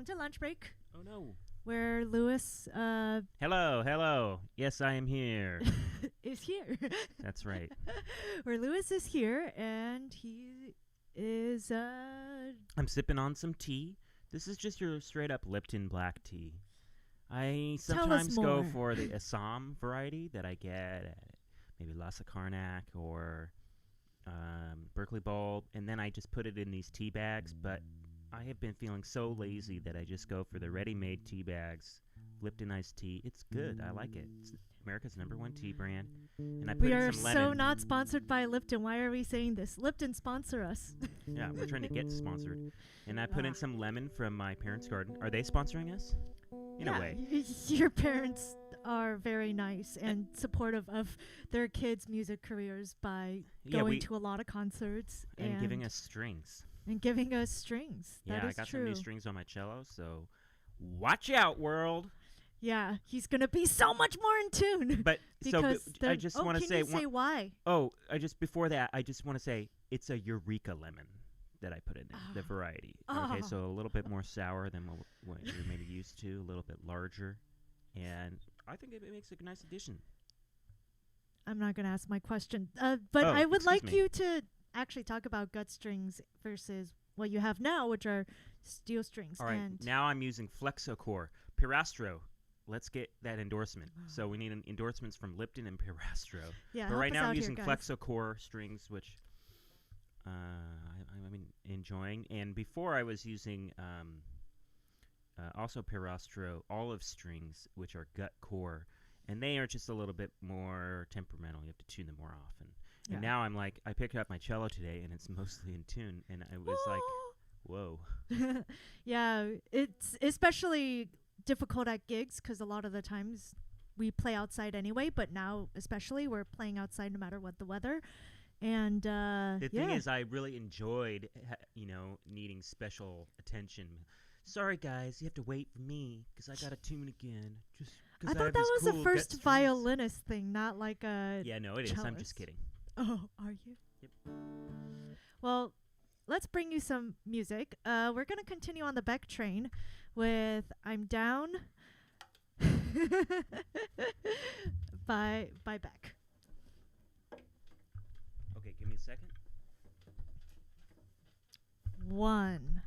welcome to lunch break. Oh no. Where Lewis Hello. Yes, I am here. is here. That's right. Where Lewis is here, and he is I'm sipping on some tea. This is just your straight up Lipton black tea. I sometimes go for the Assam variety that I get at maybe Lhasa Karnak or Berkeley Bulb, and then I just put it in these tea bags, but I have been feeling so lazy that I just go for the ready-made tea bags, Lipton iced tea. It's good. I like it. It's America's #1 tea brand. And I put we in are some lemon. so not sponsored by Lipton. Why are we saying this? Lipton, sponsor us. Yeah, we're trying to get sponsored. And I put in some lemon from my parents' garden. Are they sponsoring us? In a way. Your parents are very nice and supportive of their kids' music careers by going to a lot of concerts. And giving us strings. And giving us strings. Yeah, that is I got true. some new strings on my cello, so watch out, world. Yeah, he's going to be so much more in tune. But I just want to say... Can you say why? Before that, I just want to say it's a Eureka lemon that I put in there, the variety. Okay, so a little bit more sour than what you're maybe used to, a little bit larger, and I think it makes a nice addition. I'm not going to ask my question, but I would like you to actually talk about gut strings versus what you have now, which are steel strings. All right, now I'm using Flexocore Pirastro. Let's get that endorsement. So we need endorsements from Lipton and Pirastro. Yeah, but right now I'm using here, Flexocore strings, which I've been enjoying. And before I was using also Pirastro olive strings, which are gut core. And they are just a little bit more temperamental. You have to tune them more often. And now I'm like, I picked up my cello today, and it's mostly in tune. And I was like, whoa. Yeah, it's especially difficult at gigs because a lot of the times we play outside anyway. But now especially we're playing outside no matter what the weather. And the thing is, I really enjoyed, needing special attention. Sorry, guys, you have to wait for me because I got to tune again. I thought that was a first violinist thing, not like a Yeah, no, it cellist. is. I'm just kidding. Oh, are you? Yep. Well, let's bring you some music. We're going to continue on the Beck train with I'm Down by Beck. Okay, give me a second. 1,000.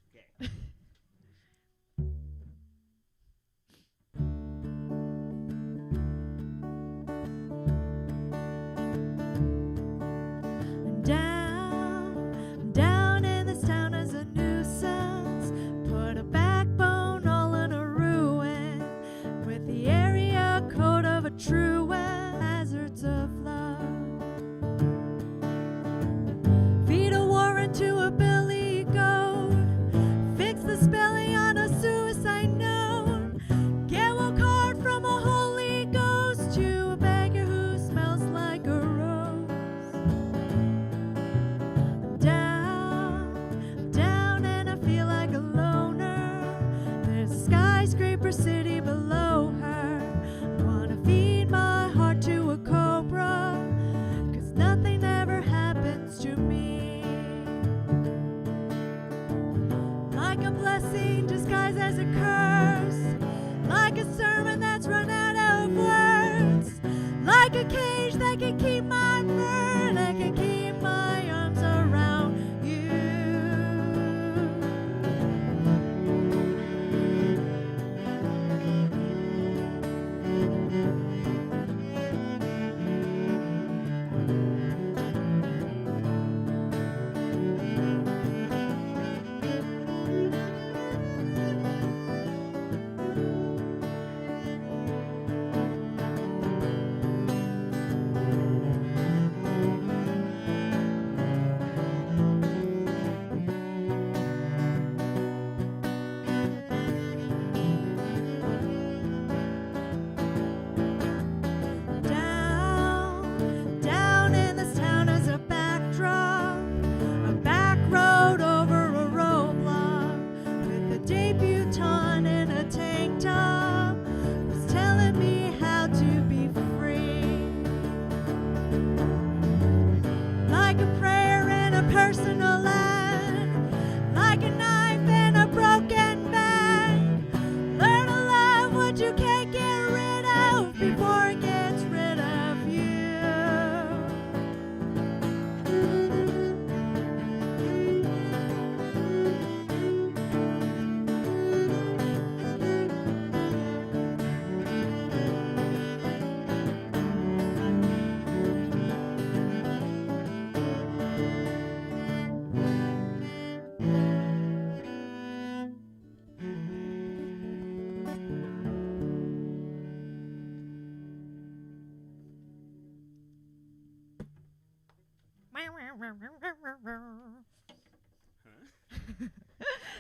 Okay. Down in this town as a nuisance. Put a backbone all in a ruin. With the area code of a truant. Hazards of love. Feed a warrant to a billy goat. Fix the spelling on a suicide note. Get one card from a holy ghost to a beggar who smells like a rose. Down and I feel like a loner. There's a skyscraper city below her. I wanna feed my heart to a cobra, 'cause nothing ever happens to me. Like a blessing disguised as a curse. Like a sermon that's run out of words. Like a cage that can keep my burn. That can keep my arms around you. Down in this town as a backdrop, a back road over a roadblock, with a debutante in a tank top, who's telling me how to be free. Like a prayer and a personal ad, like a knife and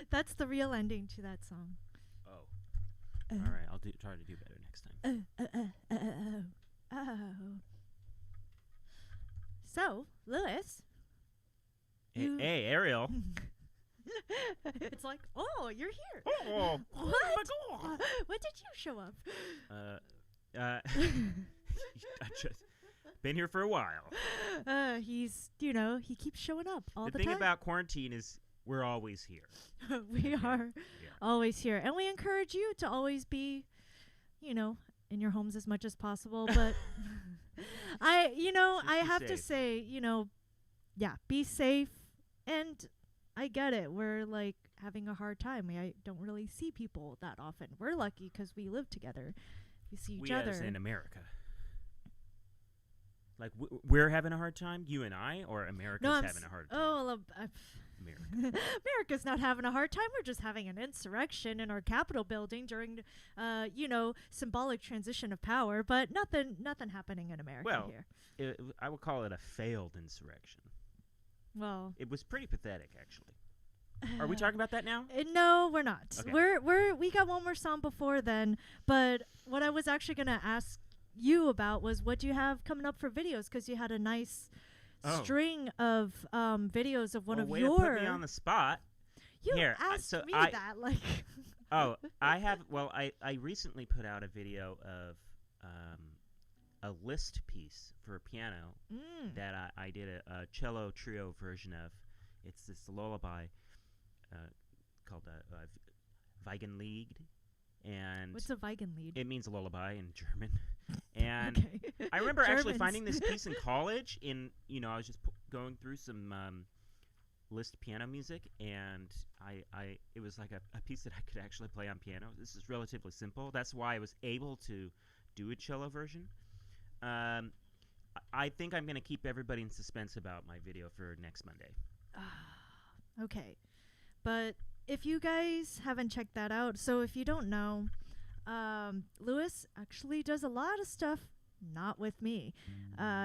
That's the real ending to that song. Oh. All right, I'll try to do better next time. Oh. So, Lewis. Hey, Ariel. It's like, oh, you're here. Oh, What? oh my God. When did you show up? I've just been here for a while. He's, he keeps showing up all the time. The thing about quarantine is we're always here. We are always here. And we encourage you to always be, in your homes as much as possible. But I have to say, be safe. And I get it. We're like having a hard time. I don't really see people that often. We're lucky because we live together. We see each other. As in America. Like we're having a hard time, you and I, or America's having a hard time? Oh, America. America's not having a hard time. We're just having an insurrection in our Capitol building during, symbolic transition of power. But nothing happening in America here. I would call it a failed insurrection. Well, it was pretty pathetic, actually. Are we talking about that now? No, we're not. Okay. We got one more song before then. But what I was actually gonna ask you about was what do you have coming up for videos? Because you had a nice string of videos of one of way your. To put me on the spot. You asked me that like. I have. Well, I recently put out a video of a list piece for piano that I did a cello trio version of. It's this lullaby called Weigenlied. And what's a Weigenlied? It means a lullaby in German. And I remember actually finding this piece in college. I was just going through some Liszt piano music, and it was like a piece that I could actually play on piano. This is relatively simple. That's why I was able to do a cello version. I think I'm going to keep everybody in suspense about my video for next Monday. Okay. But if you guys haven't checked that out, so if you don't know, Lewis actually does a lot of stuff not with me.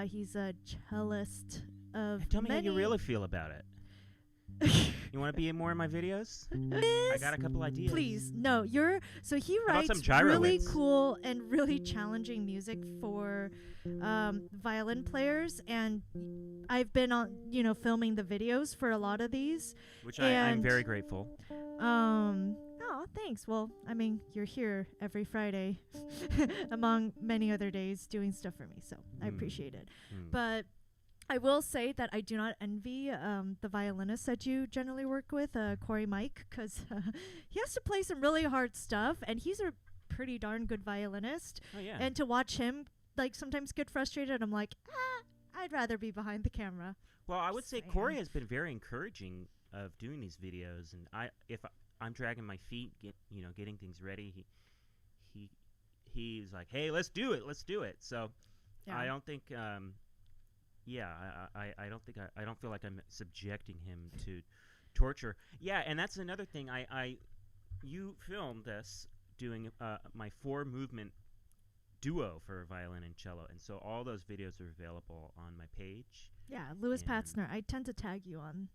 He's a cellist of Tell me how you really feel about it. You want to be in more of my videos? I got a couple ideas. Please, no. So he writes really cool and really challenging music for violin players, and I've been on, filming the videos for a lot of these, which I'm very grateful. Oh, thanks. Well, I mean, you're here every Friday, among many other days, doing stuff for me, so I appreciate it. But I will say that I do not envy the violinist that you generally work with, Corey Mike, because he has to play some really hard stuff, and he's a pretty darn good violinist. Oh, yeah. And to watch him, like, sometimes get frustrated, I'm like, I'd rather be behind the camera. Well, I would say Corey has been very encouraging of doing these videos, and if I'm dragging my feet, getting things ready, he's like, hey, let's do it. So I don't think. I don't feel like I'm subjecting him to torture. Yeah, and that's another thing. You filmed us doing my 4-movement duo for violin and cello, and so all those videos are available on my page. Yeah, Lewis Patzner. I tend to tag you on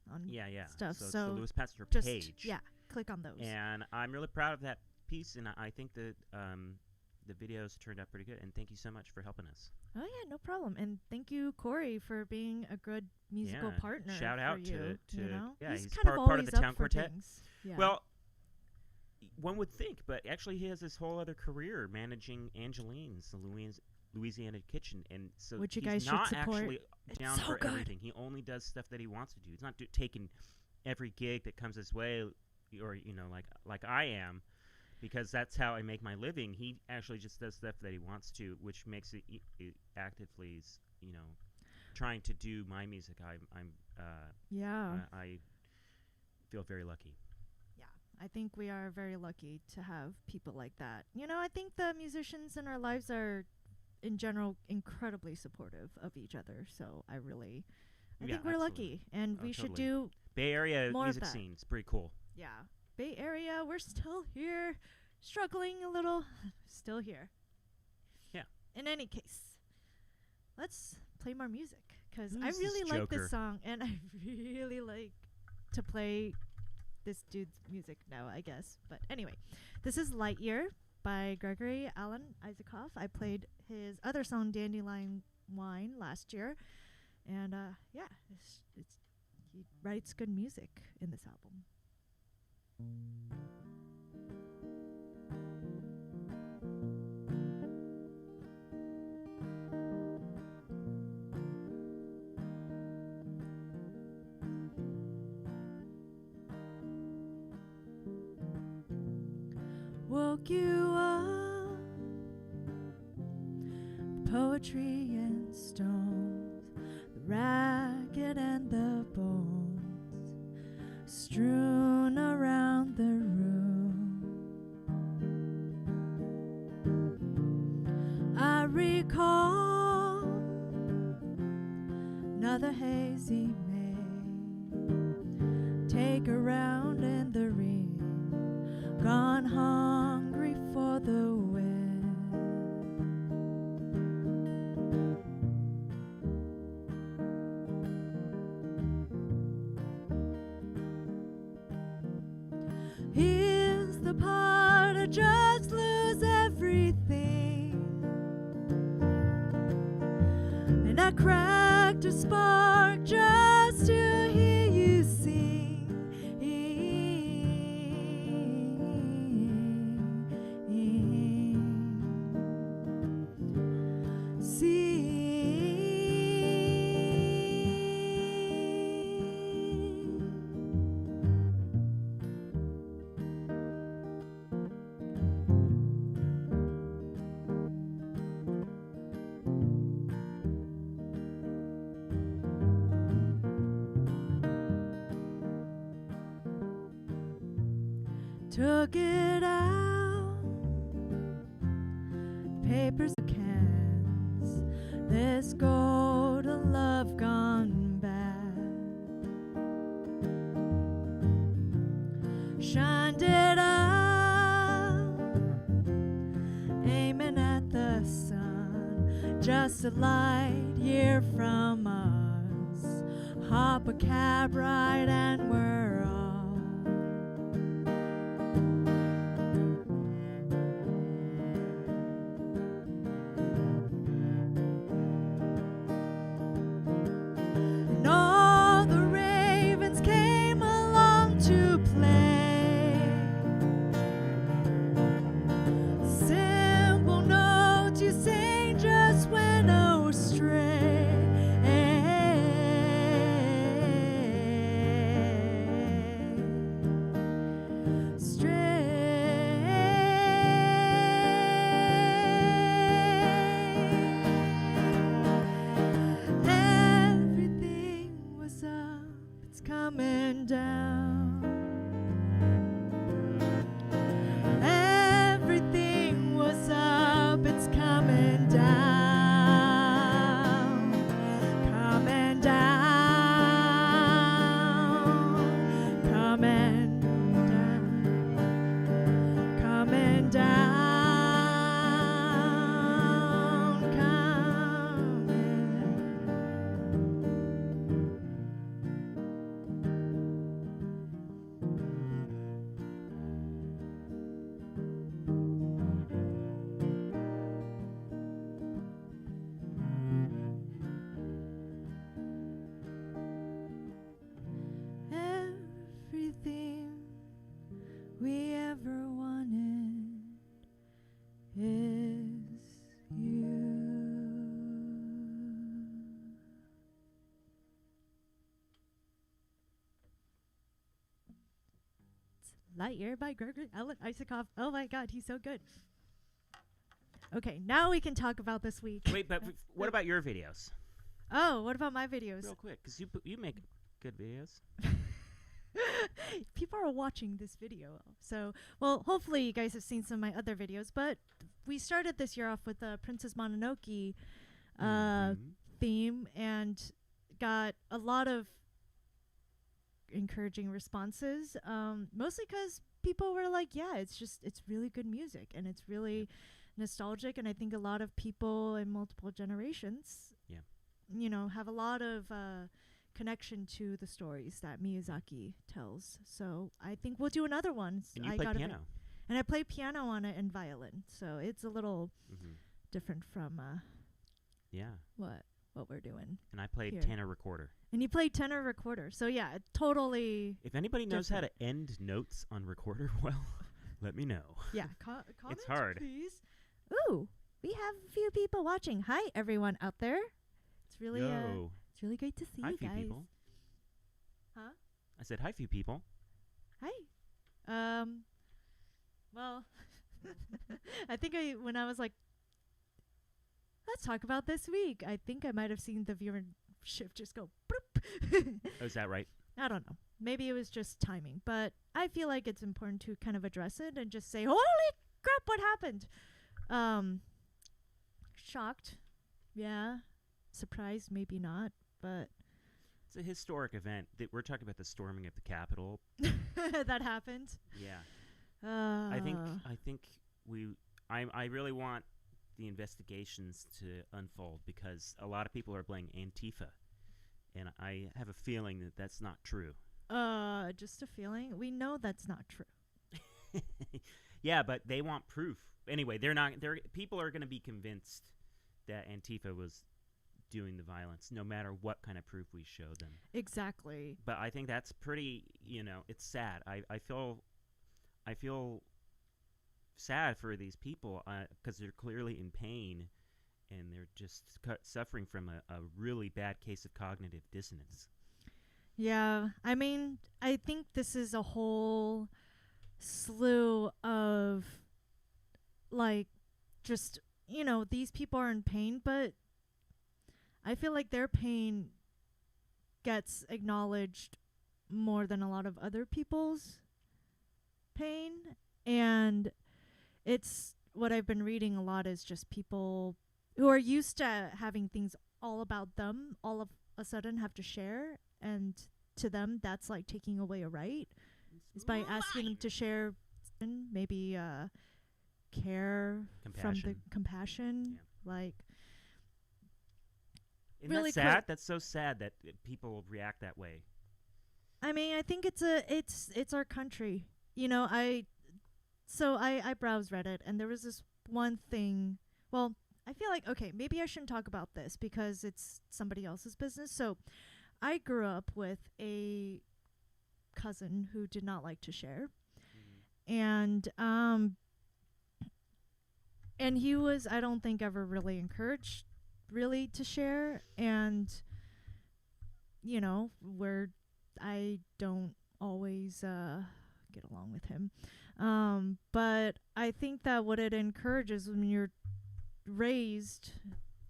stuff. So it's the Lewis Patzner page. Yeah, click on those. And I'm really proud of that piece, and I think that the videos turned out pretty good. And thank you so much for helping us. Oh yeah, no problem. And thank you, Corey, for being a good musical partner. Shout out to he's kind part of the town quartet. Yeah. Well, one would think, but actually he has this whole other career managing Angeline's, the Louisiana Kitchen, and so which you he's guys not should support. actually down for everything. He only does stuff that he wants to do. He's not taking every gig that comes his way, or like I am, because that's how I make my living. He actually just does stuff that he wants to, which makes it actively, trying to do my music. I feel very lucky. I think we are very lucky to have people like that. I think the musicians in our lives are, in general, incredibly supportive of each other. So I think we're lucky, and we should do Bay Area more music of that. scene. It's pretty cool. Yeah, Bay Area, we're still here, struggling a little, still here. Yeah. In any case, let's play more music, because Who I is really this like joker? this song, and I really like to play this dude's music now, I guess. But anyway, this is Light Year by Gregory Alan Isaacoff. I played his other song, Dandelion Wine, last year. And yeah, he writes good music in this album. Woke you up, poetry and stones, the ragged and the bones strewn around the room. I recall another hazy May, take a round in the ring, gone hungry for the wind. Here's the part I just lose everything, and I cracked a spark just to hear you sing. Took it out, papers and cans, this golden love gone bad. Shined it up, aiming at the sun, just a light year from us. Hop a cab ride and we're off. Coming down. Everything was up, it's coming down. Coming down. Coming down. Coming down. Everything we ever wanted is you. It's Light Year by Gregory Alan Isaacoff. Oh my god, he's so good. Okay, now we can talk about this week. Wait, but what about your videos? Oh, what about my videos? Real quick, because you make good videos. People are watching this video. So, well, hopefully you guys have seen some of my other videos. But we started this year off with the Princess Mononoke theme and got a lot of encouraging responses. Mostly because people were like, yeah, it's really good music and it's really nostalgic. And I think a lot of people in multiple generations have a lot of connection to the stories that Miyazaki tells. So I think we'll do another one. And you play piano. And I play piano on it and violin. So it's a little different from what we're doing. And I played here. tenor recorder. And you played tenor recorder. So yeah, totally. If anybody knows how to end notes on recorder, well, let me know. Yeah, comment, it's hard. Please. Ooh, we have a few people watching. Hi, everyone out there. It's really it's really great to see hi, you few guys. People. Huh? I said hi, few people. Hi. Well, I think when I was like, let's talk about this week, I think I might have seen the viewership just go bloop. Oh, is that right? I don't know. Maybe it was just timing, but I feel like it's important to kind of address it and just say, holy crap, what happened? Shocked. Yeah. Surprised, maybe not, but it's a historic event. We're talking about the storming of the Capitol. That happened. Yeah. I think I really want the investigations to unfold because a lot of people are blaming Antifa, and I have a feeling that that's not true. Just a feeling. We know that's not true. Yeah, but they want proof. Anyway, people are going to be convinced that Antifa was doing the violence, no matter what kind of proof we show them. Exactly. But I think that's pretty, it's sad. I feel sad for these people because they're clearly in pain and they're just suffering from a really bad case of cognitive dissonance. Yeah, I mean, I think this is a whole slew of, like, just, these people are in pain, but I feel like their pain gets acknowledged more than a lot of other people's pain. And it's what I've been reading a lot is just people who are used to having things all about them all of a sudden have to share, and to them that's like taking away a right is by asking them to share maybe care from the compassion. Yeah. Like, isn't really that sad? That's so sad that people react that way. I mean, I think it's our country. I browsed Reddit and there was this one thing. Well, I feel like, okay, maybe I shouldn't talk about this because it's somebody else's business. So I grew up with a cousin who did not like to share. Mm-hmm. And he was, I don't think, ever really encouraged really to share. And, where I don't always get along with him. But I think that what it encourages when you're raised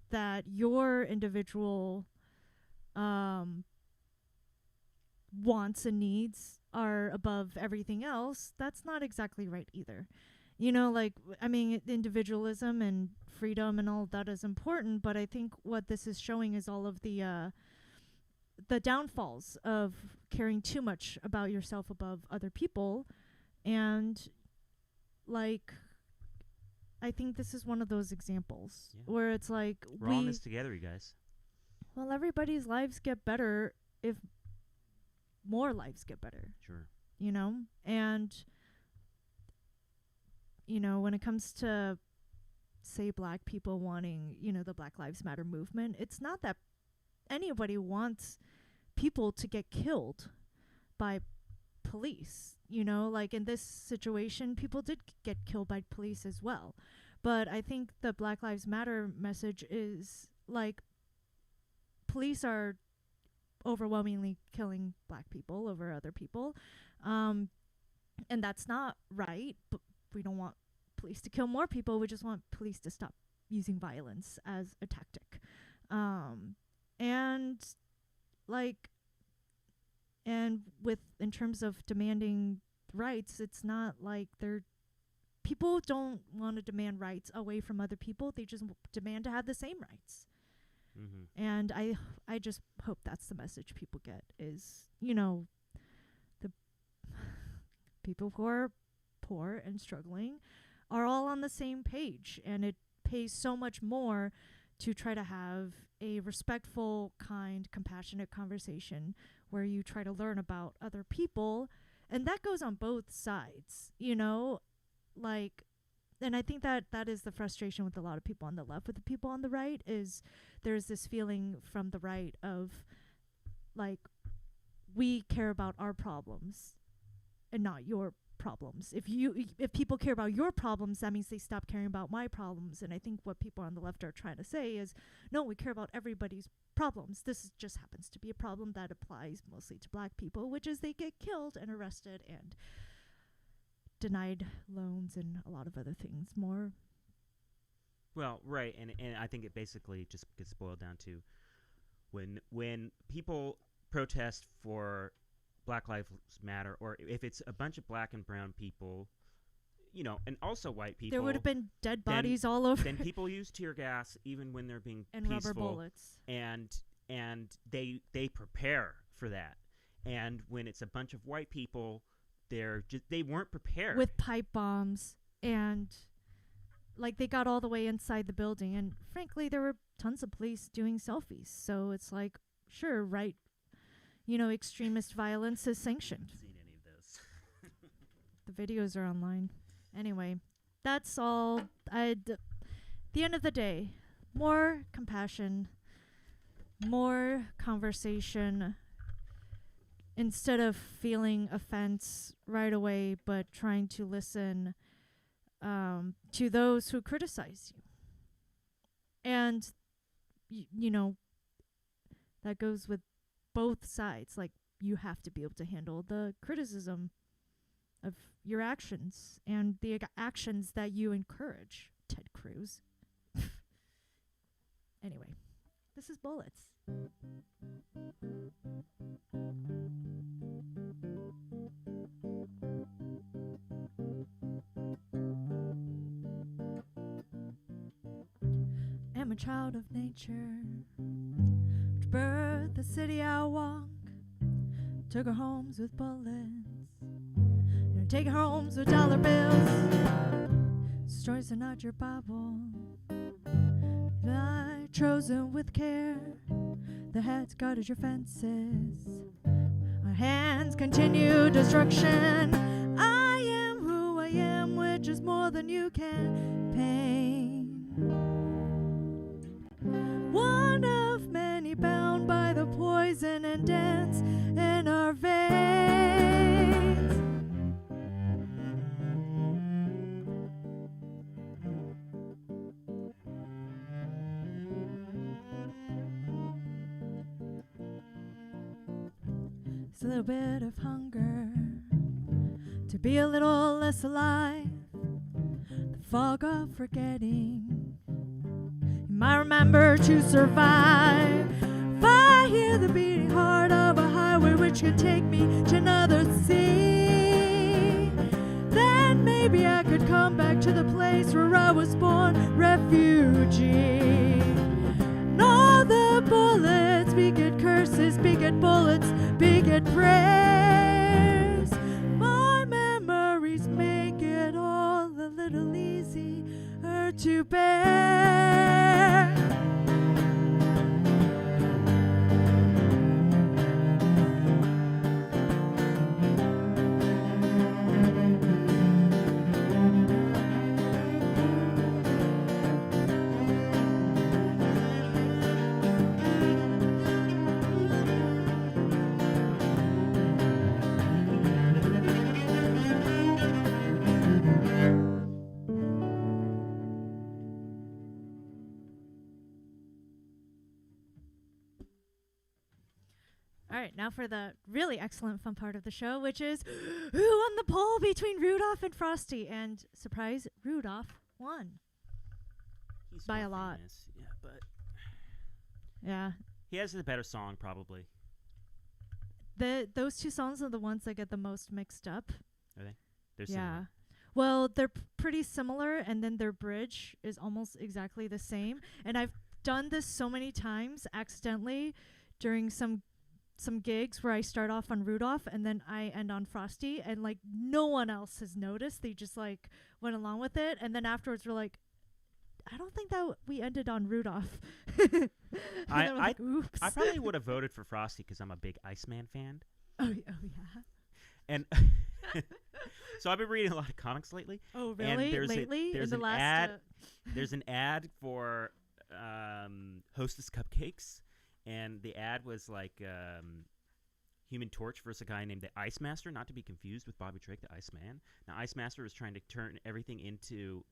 that your individual wants and needs are above everything else, that's not exactly right either. Individualism and freedom and all that is important, but I think what this is showing is all of the downfalls of caring too much about yourself above other people. And I think this is one of those examples where it's like we're all in this together, you guys. Well, everybody's lives get better if more lives get better. Sure. And when it comes to, say, black people wanting, the Black Lives Matter movement, it's not that anybody wants people to get killed by police. In this situation, people did get killed by police as well. But I think the Black Lives Matter message is like police are overwhelmingly killing black people over other people. And that's not right. But we don't want police to kill more people. We just want police to stop using violence as a tactic. And in terms of demanding rights, it's not like people don't want to demand rights away from other people. They just demand to have the same rights. Mm-hmm. And I just hope that's the message people get is, the people who are poor and struggling are all on the same page. And it pays so much more to try to have a respectful, kind, compassionate conversation where you try to learn about other people. And that goes on both sides, you know, like, and I think that that is the frustration with a lot of people on the left. With the people on the right is there's this feeling from the right of like, we care about our problems and not your problems. If people care about your problems, that means they stop caring about my problems. And I think what people on the left are trying to say is, no, we care about everybody's problems. Just happens to be a problem that applies mostly to black people, which is they get killed and arrested and denied loans and a lot of other things more. Well, right, and I think it basically just gets boiled down to when people protest for Black Lives Matter, or if it's a bunch of black and brown people, you know, and also white people, there would have been dead bodies all over. Then people use tear gas even when they're being and peaceful, rubber bullets, and they prepare for that. And when it's a bunch of white people, they weren't prepared with pipe bombs, and like they got all the way inside the building, and frankly there were tons of police doing selfies, so it's like, sure, right, you know, extremist violence is sanctioned. I haven't seen any of this. The videos are online. Anyway, that's all. The end of the day, more compassion, more conversation, instead of feeling offense right away, but trying to listen to those who criticize you. And, you know, that goes with both sides. Like, you have to be able to handle the criticism of your actions and the actions that you encourage, Ted Cruz. Anyway, this is Bullets. I'm a child of nature, which birthed the city I walk, took her homes with bullets, and take her homes with dollar bills. Stories are not your Bible, lie chosen with care. The heads guarded your fences, our hands continue destruction. I am who I am, which is more than you can paint. One of many bound by the poison and dance in our veins. It's a little bit of hunger to be a little less alive, the fog of forgetting. I remember to survive. If I hear the beating heart of a highway which could take me to another sea, then maybe I could come back to the place where I was born, refugee. And all the bullets, bigot curses, bigot bullets, bigot prayers. My memories make it all a little easier to bear. All right, now for the really excellent fun part of the show, which is who won the poll between Rudolph and Frosty? And surprise, Rudolph won. He's by more a lot. famous, yeah, but Yeah. he has the better song, probably. Those two songs are the ones that get the most mixed up. Are they? They're Yeah. similar. Well, they're pretty similar, and then their bridge is almost exactly the same. And I've done this so many times accidentally during some gigs where I start off on Rudolph and then I end on Frosty, and like no one else has noticed. They just like went along with it, and then afterwards we're like, I don't think that we ended on Rudolph. I oops. I probably would have voted for Frosty because I'm a big Iceman fan. Oh yeah. And so I've been reading a lot of comics lately. Oh really? And there's Lately? there's in the an last, ad. There's an ad for Hostess cupcakes, and the ad was like Human Torch versus a guy named the Ice Master, not to be confused with Bobby Drake, the Iceman. Now, Ice Master was trying to turn everything into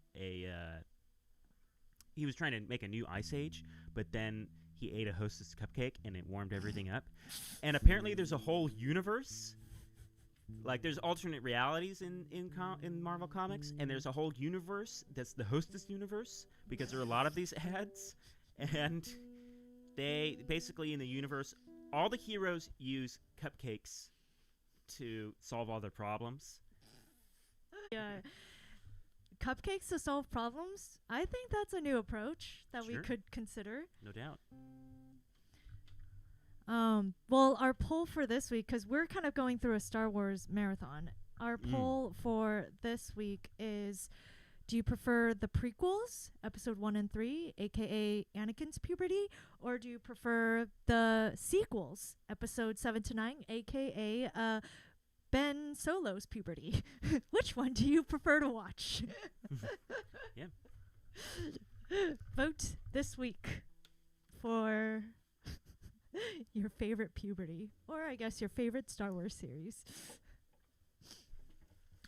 he was trying to make a new Ice Age, but then he ate a Hostess cupcake, and it warmed everything up. And apparently there's a whole universe. Like, there's alternate realities in Marvel Comics, and there's a whole universe that's the Hostess universe, because there are a lot of these ads. And they, basically in the universe, all the heroes use cupcakes to solve all their problems. Yeah. Cupcakes to solve problems? I think that's a new approach that we could consider. No doubt. Well, our poll for this week, because we're kind of going through a Star Wars marathon, our poll for this week is, do you prefer the prequels, episode 1 and 3, aka Anakin's puberty, or do you prefer the sequels, episode 7 to 9, aka Ben Solo's puberty? Which one do you prefer to watch? Yeah. Vote this week for your favorite puberty, or I guess your favorite Star Wars series.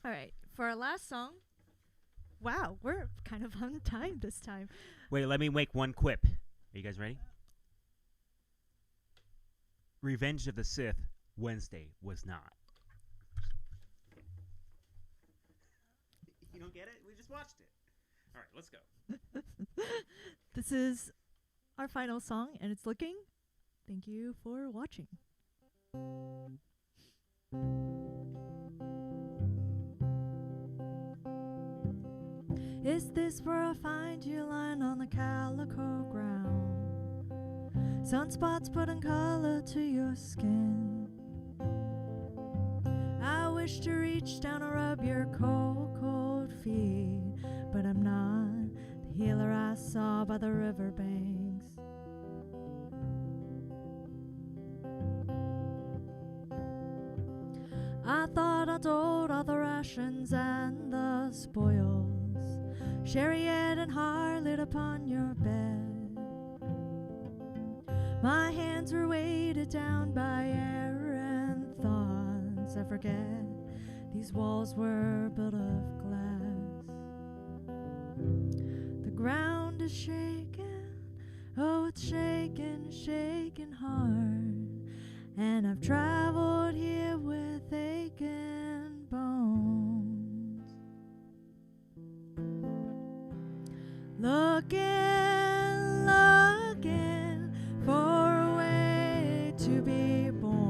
All right, for our last song. Wow, we're kind of on time this time. Wait, let me make one quip. Are you guys ready? Revenge of the Sith Wednesday was not. You don't get it? We just watched it. All right, let's go. This is our final song, and it's Looking. Thank you for watching. Is this where I find you lying on the calico ground? Sunspots putting color to your skin. I wish to reach down and rub your cold, cold feet, but I'm not the healer I saw by the riverbanks. I thought I told all the rations and the spoils, chariot and harlot upon your bed. My hands were weighted down by errant thoughts. I forget these walls were built of glass. The ground is shaking, oh it's shaking, shaking hard. And I've traveled here with aching bones, looking, looking for a way to be born.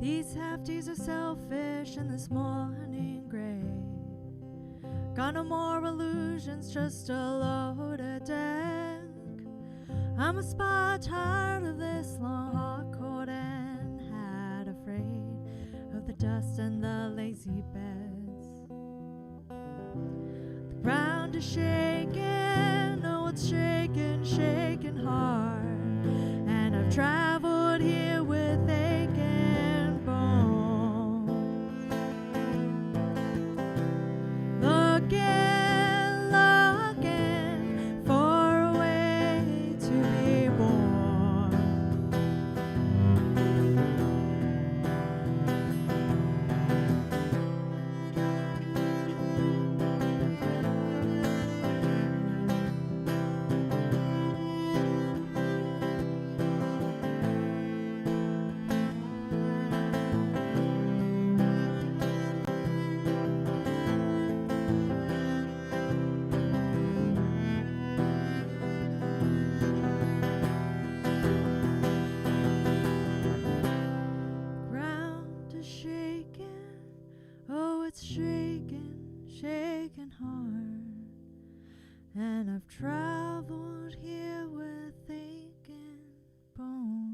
These half-days are selfish in this morning gray. Got no more illusions, just a loaded deck. I'm a spot tired of this long hot coat and hat, afraid of the dust and the lazy beds. The ground is shaking, oh it's shaking, shaking hard. And I've traveled here with aching bones, looking, looking for a way to be born. Ground is shaking, oh it's shaking, shaking hard. And I've traveled here with aching bones.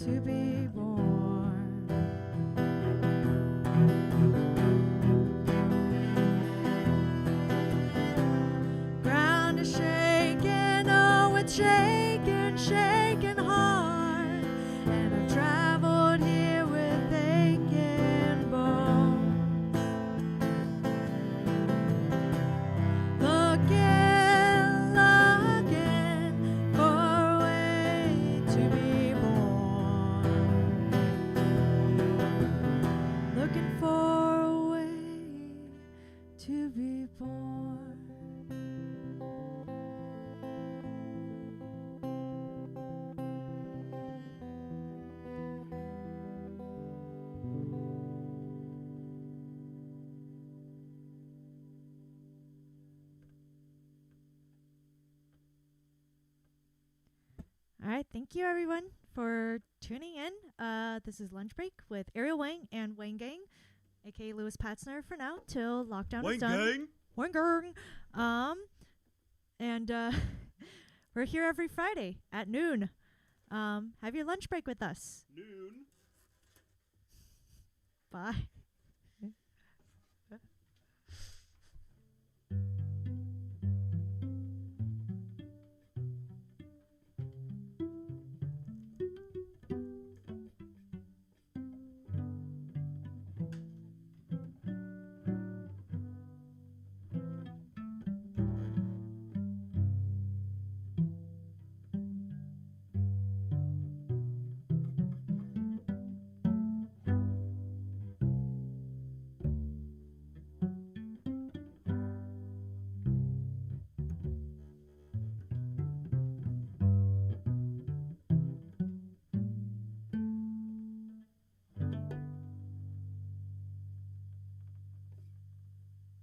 to be born. Ground is shaking, oh, it's shaking, shaking hard. And I've traveled here with aching bones. Looking, looking for a way to be born. Looking for a way to be born. All right, thank you everyone for tuning in. This is Lunch Break with Ariel Wang and Wang Gang, aka Louis Patzner for now till lockdown is done. Wang Gang. And we're here every Friday at noon. Have your lunch break with us. Noon. Bye.